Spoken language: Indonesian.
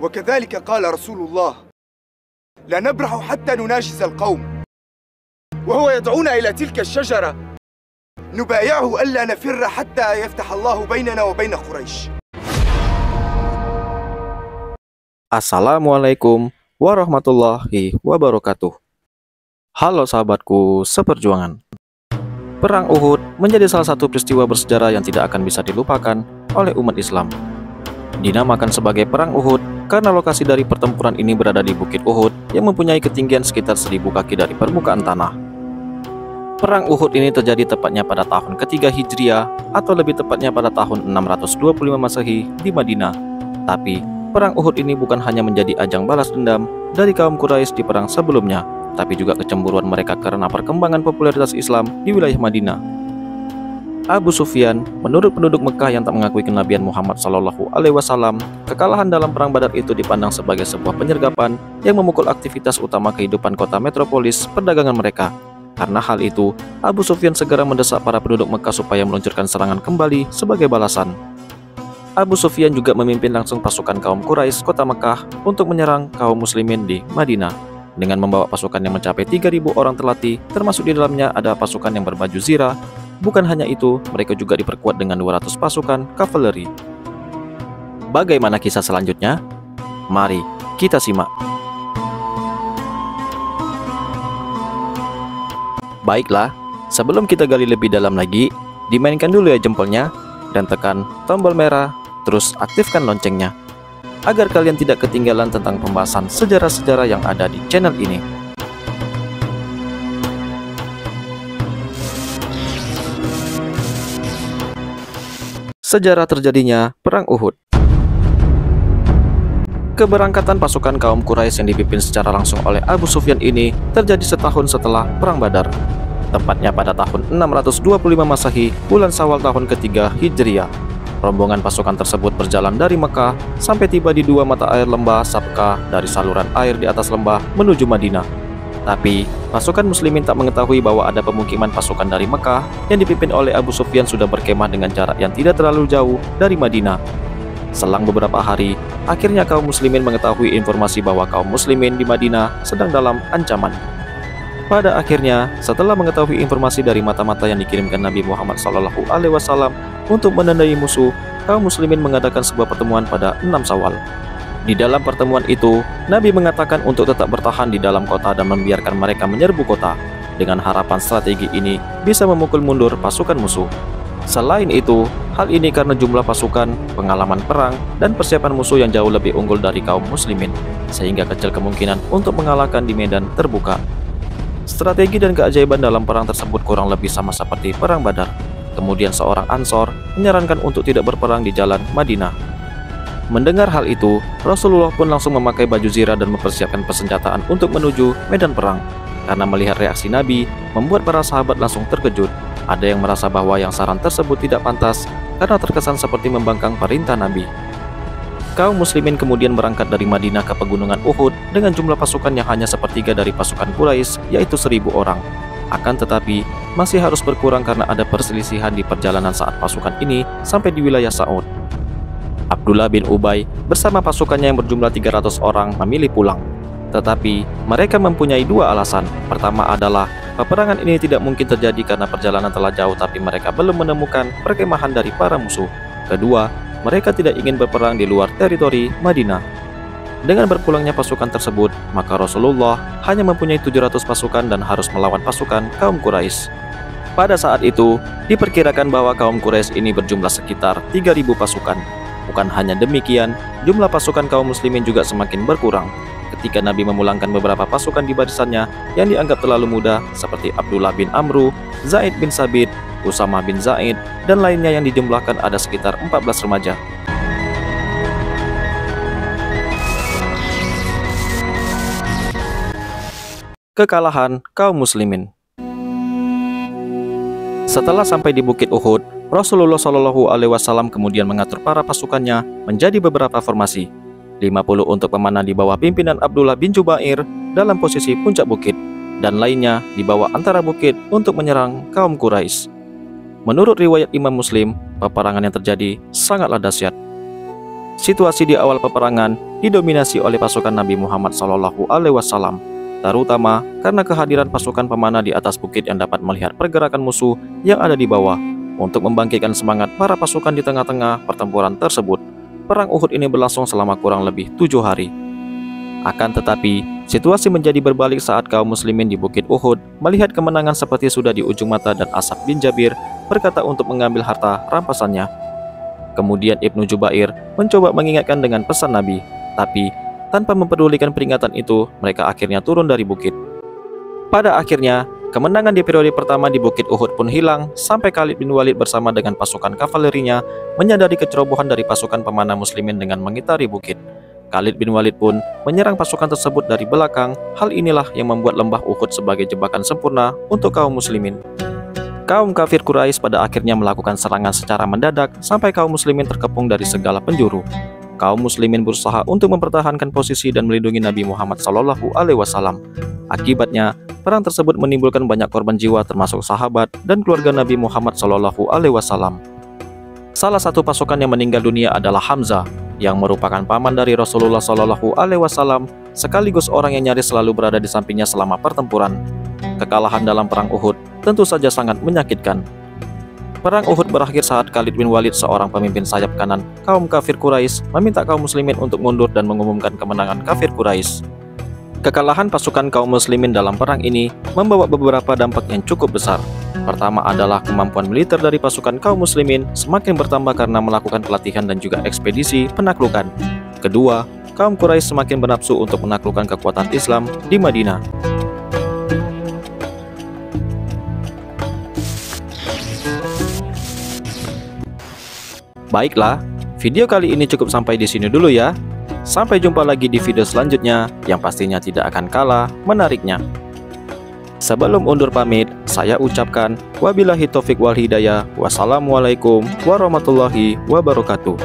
وكذلك قال رسول الله: لا نبرح حتى نناجز القوم. وهو يدعونا إلى تلك الشجرة نبايعه ألا نفر حتى يفتح الله بيننا وبين قريش. Assalamualaikum warahmatullahi wabarakatuh. Halo sahabatku seperjuangan. Perang Uhud menjadi salah satu peristiwa bersejarah yang tidak akan bisa dilupakan oleh umat Islam. Dinamakan sebagai Perang Uhud karena lokasi dari pertempuran ini berada di Bukit Uhud yang mempunyai ketinggian sekitar 1000 kaki dari permukaan tanah. Perang Uhud ini terjadi tepatnya pada tahun ketiga Hijriah atau lebih tepatnya pada tahun 625 Masehi di Madinah. Tapi Perang Uhud ini bukan hanya menjadi ajang balas dendam dari kaum Quraisy di perang sebelumnya, tapi juga kecemburuan mereka karena perkembangan popularitas Islam di wilayah Madinah. Abu Sufyan, menurut penduduk Mekah yang tak mengakui kenabian Muhammad SAW, kekalahan dalam perang Badar itu dipandang sebagai sebuah penyergapan yang memukul aktivitas utama kehidupan kota metropolis perdagangan mereka. Karena hal itu, Abu Sufyan segera mendesak para penduduk Mekah supaya meluncurkan serangan kembali sebagai balasan. Abu Sufyan juga memimpin langsung pasukan kaum Quraisy kota Mekah untuk menyerang kaum muslimin di Madinah dengan membawa pasukan yang mencapai 3.000 orang terlatih, termasuk di dalamnya ada pasukan yang berbaju zirah. Bukan hanya itu, mereka juga diperkuat dengan 200 pasukan kavaleri. Bagaimana kisah selanjutnya? Mari kita simak. Baiklah, sebelum kita gali lebih dalam lagi, dimainkan dulu ya jempolnya dan tekan tombol merah, terus aktifkan loncengnya agar kalian tidak ketinggalan tentang pembahasan sejarah-sejarah yang ada di channel ini. Sejarah terjadinya Perang Uhud. Keberangkatan pasukan kaum Quraisy yang dipimpin secara langsung oleh Abu Sufyan ini terjadi setahun setelah Perang Badar, tepatnya pada tahun 625 Masehi, bulan Syawal tahun ketiga Hijriah. Rombongan pasukan tersebut berjalan dari Mekah sampai tiba di dua mata air lembah Sabqah dari saluran air di atas lembah menuju Madinah. Tapi pasukan muslimin tak mengetahui bahwa ada pemukiman pasukan dari Mekah yang dipimpin oleh Abu Sufyan sudah berkemah dengan jarak yang tidak terlalu jauh dari Madinah. Selang beberapa hari, akhirnya kaum muslimin mengetahui informasi bahwa kaum muslimin di Madinah sedang dalam ancaman. Pada akhirnya, setelah mengetahui informasi dari mata-mata yang dikirimkan Nabi Muhammad SAW untuk menandai musuh, kaum muslimin mengadakan sebuah pertemuan pada 6 Syawal. Di dalam pertemuan itu, Nabi mengatakan untuk tetap bertahan di dalam kota dan membiarkan mereka menyerbu kota. Dengan harapan strategi ini bisa memukul mundur pasukan musuh. Selain itu, hal ini karena jumlah pasukan, pengalaman perang, dan persiapan musuh yang jauh lebih unggul dari kaum muslimin, sehingga kecil kemungkinan untuk mengalahkan di medan terbuka. Strategi dan keajaiban dalam perang tersebut kurang lebih sama seperti Perang Badar. Kemudian seorang Ansor menyarankan untuk tidak berperang di jalan Madinah. Mendengar hal itu, Rasulullah pun langsung memakai baju zirah dan mempersiapkan persenjataan untuk menuju medan perang. Karena melihat reaksi Nabi, membuat para sahabat langsung terkejut. Ada yang merasa bahwa yang saran tersebut tidak pantas karena terkesan seperti membangkang perintah Nabi. Kaum muslimin kemudian berangkat dari Madinah ke pegunungan Uhud dengan jumlah pasukan yang hanya sepertiga dari pasukan Quraisy, yaitu 1000 orang. Akan tetapi, masih harus berkurang karena ada perselisihan di perjalanan saat pasukan ini sampai di wilayah Sa'ud. Abdullah bin Ubay bersama pasukannya yang berjumlah 300 orang memilih pulang. Tetapi mereka mempunyai dua alasan. Pertama adalah peperangan ini tidak mungkin terjadi karena perjalanan telah jauh tapi mereka belum menemukan perkemahan dari para musuh. Kedua, mereka tidak ingin berperang di luar teritori Madinah. Dengan berpulangnya pasukan tersebut, maka Rasulullah hanya mempunyai 700 pasukan dan harus melawan pasukan kaum Quraisy. Pada saat itu, diperkirakan bahwa kaum Quraisy ini berjumlah sekitar 3.000 pasukan. Bukan hanya demikian, jumlah pasukan kaum muslimin juga semakin berkurang. Ketika Nabi memulangkan beberapa pasukan di barisannya yang dianggap terlalu muda seperti Abdullah bin Amru, Zaid bin Sabit, Usamah bin Zaid, dan lainnya yang dijumlahkan ada sekitar 14 remaja. Kekalahan kaum muslimin. Setelah sampai di Bukit Uhud, Rasulullah SAW kemudian mengatur para pasukannya menjadi beberapa formasi. 50 untuk pemanah di bawah pimpinan Abdullah bin Jubair dalam posisi puncak bukit, dan lainnya di bawah antara bukit untuk menyerang kaum Quraisy. Menurut riwayat Imam Muslim, peperangan yang terjadi sangatlah dahsyat. Situasi di awal peperangan didominasi oleh pasukan Nabi Muhammad SAW, terutama karena kehadiran pasukan pemanah di atas bukit yang dapat melihat pergerakan musuh yang ada di bawah. Untuk membangkitkan semangat para pasukan di tengah-tengah pertempuran tersebut, perang Uhud ini berlangsung selama kurang lebih 7 hari. Akan tetapi, situasi menjadi berbalik saat kaum muslimin di Bukit Uhud melihat kemenangan seperti sudah di ujung mata dan As'ad bin Jabir berkata untuk mengambil harta rampasannya. Kemudian Ibnu Jubair mencoba mengingatkan dengan pesan Nabi, tapi tanpa mempedulikan peringatan itu, mereka akhirnya turun dari bukit. Pada akhirnya, kemenangan di periode pertama di Bukit Uhud pun hilang sampai Khalid bin Walid bersama dengan pasukan kavalerinya menyadari kecerobohan dari pasukan pemanah muslimin dengan mengitari bukit. Khalid bin Walid pun menyerang pasukan tersebut dari belakang. Hal inilah yang membuat lembah Uhud sebagai jebakan sempurna untuk kaum muslimin. Kaum kafir Quraisy pada akhirnya melakukan serangan secara mendadak sampai kaum muslimin terkepung dari segala penjuru. Kaum muslimin berusaha untuk mempertahankan posisi dan melindungi Nabi Muhammad SAW. Akibatnya, perang tersebut menimbulkan banyak korban jiwa termasuk sahabat dan keluarga Nabi Muhammad SAW. Salah satu pasukan yang meninggal dunia adalah Hamzah, yang merupakan paman dari Rasulullah SAW, sekaligus orang yang nyaris selalu berada di sampingnya selama pertempuran. Kekalahan dalam perang Uhud tentu saja sangat menyakitkan. Perang Uhud berakhir saat Khalid bin Walid, seorang pemimpin sayap kanan kaum kafir Quraisy, meminta kaum muslimin untuk mundur dan mengumumkan kemenangan kafir Quraisy. Kekalahan pasukan kaum muslimin dalam perang ini membawa beberapa dampak yang cukup besar. Pertama adalah kemampuan militer dari pasukan kaum muslimin semakin bertambah karena melakukan pelatihan dan juga ekspedisi penaklukan. Kedua, kaum Quraisy semakin bernafsu untuk menaklukkan kekuatan Islam di Madinah. Baiklah, video kali ini cukup sampai di sini dulu ya. Sampai jumpa lagi di video selanjutnya yang pastinya tidak akan kalah menariknya. Sebelum undur pamit, saya ucapkan wabillahi taufik wal hidayah. Wassalamualaikum warahmatullahi wabarakatuh.